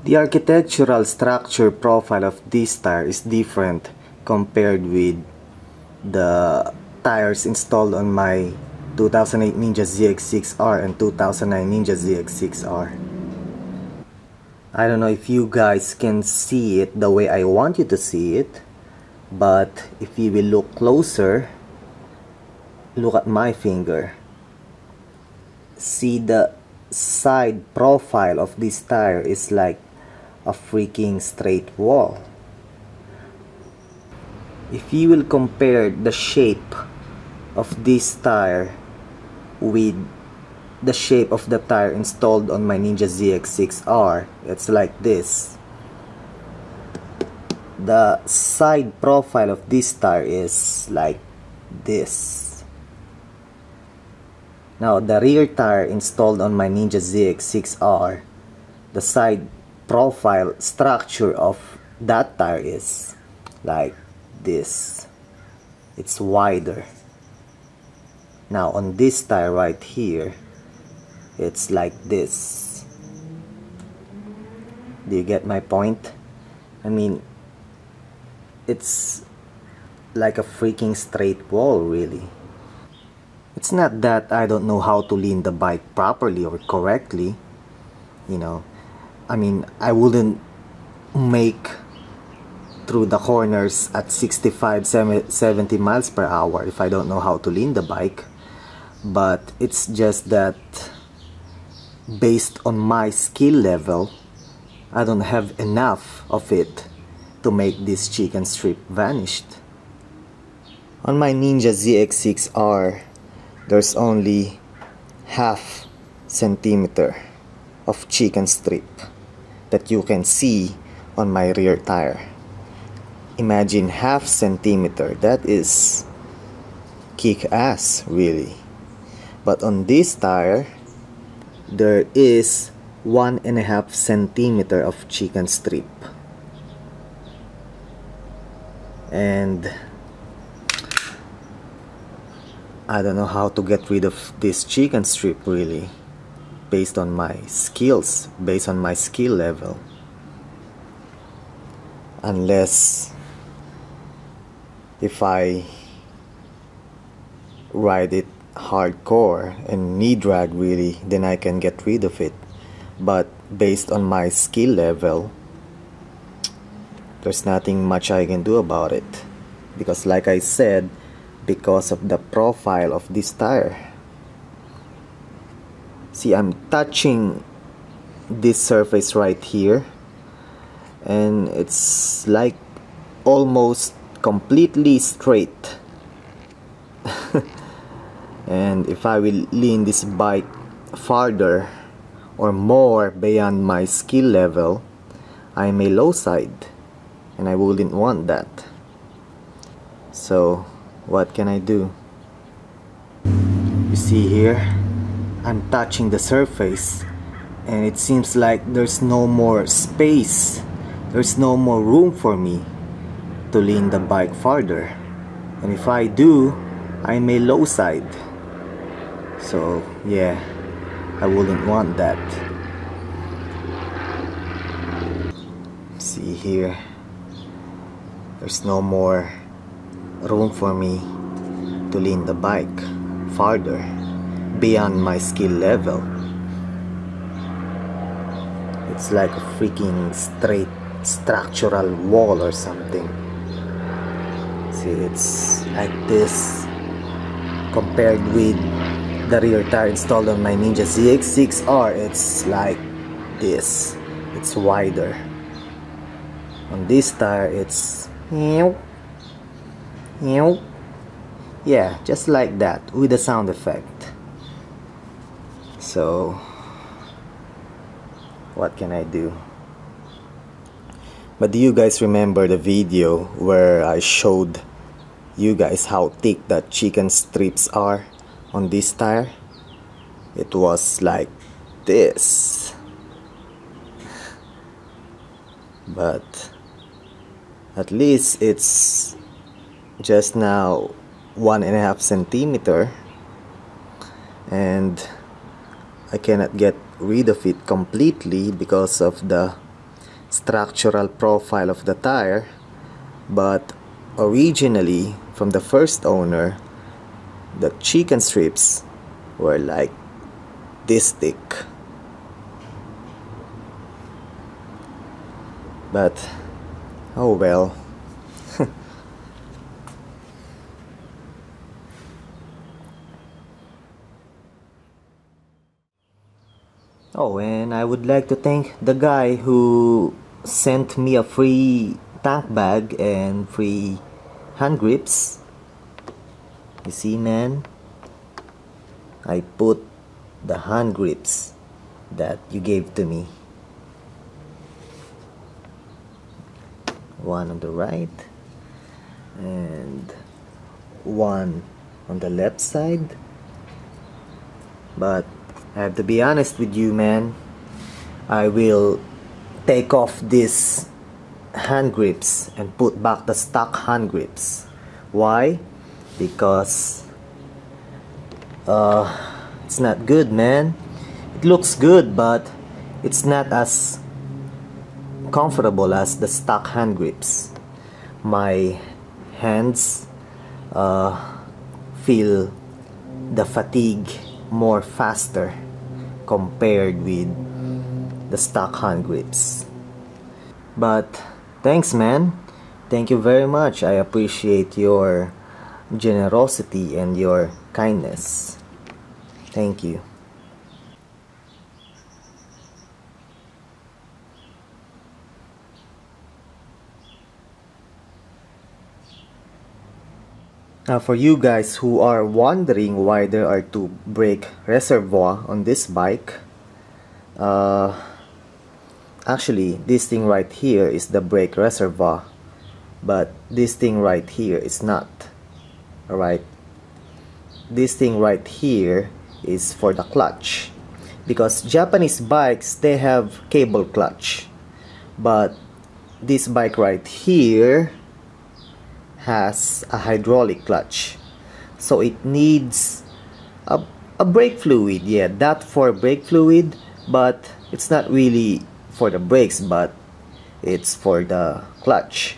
The architectural structure profile of this tire is different compared with the tires installed on my 2008 Ninja ZX6R and 2009 Ninja ZX6R. I don't know if you guys can see it the way I want you to see it, but if you will look closer, look at my finger. See, the side profile of this tire is like a freaking straight wall. If you will compare the shape of this tire with the shape of the tire installed on my Ninja ZX6R, it's like this. The side profile of this tire is like this. Now the rear tire installed on my Ninja ZX6R, the side profile structure of that tire is like this. It's wider. Now on this tire right here, it's like this. Do you get my point? I mean, it's like a freaking straight wall, really. It's not that I don't know how to lean the bike properly or correctly, you know. I mean, I wouldn't make through the corners at 65, 70 miles per hour if I don't know how to lean the bike. But it's just that based on my skill level, I don't have enough of it to make this chicken strip vanished. On my Ninja ZX6R, there's only half centimeter of chicken strip that you can see on my rear tire. Imagine half centimeter, that is kick-ass, really. But on this tire, there is 1.5 centimeter of chicken strip. And I don't know how to get rid of this chicken strip, really, based on my skills, based on my skill level. Unless if I ride it hardcore and knee drag, really, then I can get rid of it. But based on my skill level, there's nothing much I can do about it, because like I said, because of the profile of this tire. See, I'm touching this surface right here, and it's like almost completely straight. And if I will lean this bike farther or more beyond my skill level, I may low side, and I wouldn't want that. So what can I do? You see here, I'm touching the surface, and it seems like there's no more space, there's no more room for me to lean the bike farther. And if I do, I may low side. So yeah, I wouldn't want that. See here, there's no more room for me to lean the bike farther beyond my skill level. It's like a freaking straight structural wall or something. See, it's like this compared with the rear tire installed on my Ninja ZX6R. It's like this. It's wider. On this tire, it's yeah, just like that, with a sound effect. So what can I do? But do you guys remember the video where I showed you guys how thick the chicken strips are on this tire? It was like this. But at least it's just now 1.5 centimeter, and I cannot get rid of it completely because of the structural profile of the tire, but originally from the first owner, the chicken strips were like this thick. But oh well. Oh, and I would like to thank the guy who sent me a free tank bag and free hand grips. You see, man, I put the hand grips that you gave to me. One on the right and one on the left side. But I have to be honest with you, man, I will take off these hand grips and put back the stock hand grips. Why? Because it's not good, man. It looks good, but it's not as comfortable as the stock hand grips. My hands feel the fatigue more faster compared with the stock hand grips. But thanks, man. Thank you very much. I appreciate your generosity and your kindness. Thank you. Now, for you guys who are wondering why there are two brake reservoirs on this bike, actually this thing right here is the brake reservoir, but this thing right here is not. Alright, this thing right here is for the clutch, because Japanese bikes, they have cable clutch, but this bike right here has a hydraulic clutch, so it needs a brake fluid. Yeah, that for brake fluid, but it's not really for the brakes, but it's for the clutch.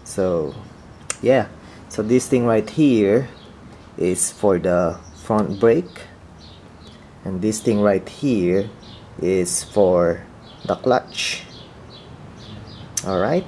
So yeah, so this thing right here is for the front brake, and this thing right here is for the clutch. Alright.